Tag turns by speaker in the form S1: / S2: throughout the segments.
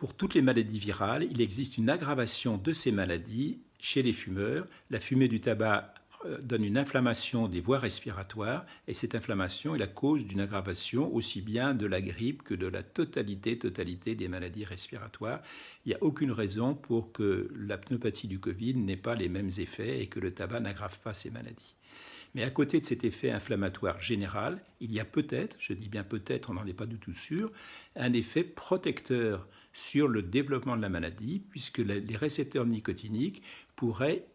S1: pour toutes les maladies virales, il existe une aggravation de ces maladies chez les fumeurs. La fumée du tabac donne une inflammation des voies respiratoires et cette inflammation est la cause d'une aggravation aussi bien de la grippe que de la totalité des maladies respiratoires. Il n'y a aucune raison pour que la pneumopathie du Covid n'ait pas les mêmes effets et que le tabac n'aggrave pas ces maladies. Mais à côté de cet effet inflammatoire général, il y a peut-être, je dis bien peut-être, on n'en est pas du tout sûr, un effet protecteur sur le développement de la maladie, puisque les récepteurs nicotiniques pourraient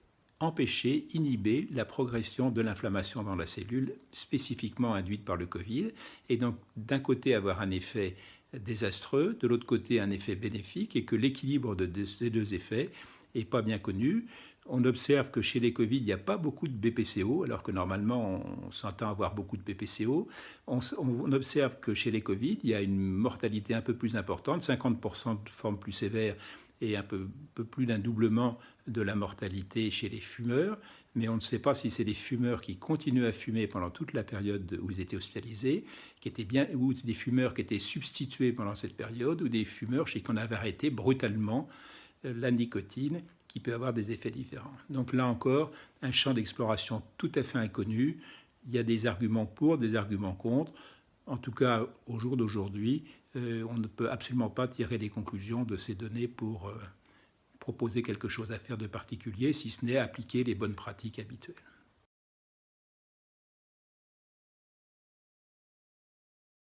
S1: empêcher, inhiber la progression de l'inflammation dans la cellule spécifiquement induite par le Covid, et donc d'un côté avoir un effet désastreux, de l'autre côté un effet bénéfique, et que l'équilibre de ces deux effets n'est pas bien connu. On observe que chez les Covid, il n'y a pas beaucoup de BPCO, alors que normalement, on s'entend avoir beaucoup de BPCO. On observe que chez les Covid, il y a une mortalité un peu plus importante, 50% de formes plus sévères et un peu plus d'un doublement de la mortalité chez les fumeurs. Mais on ne sait pas si c'est des fumeurs qui continuent à fumer pendant toute la période où ils étaient hospitalisés, ou des fumeurs qui étaient substitués pendant cette période, ou des fumeurs chez qui on avait arrêté brutalement la nicotine, qui peut avoir des effets différents. Donc là encore, un champ d'exploration tout à fait inconnu. Il y a des arguments pour, des arguments contre. En tout cas, au jour d'aujourd'hui, on ne peut absolument pas tirer des conclusions de ces données pour proposer quelque chose à faire de particulier, si ce n'est appliquer les bonnes pratiques habituelles.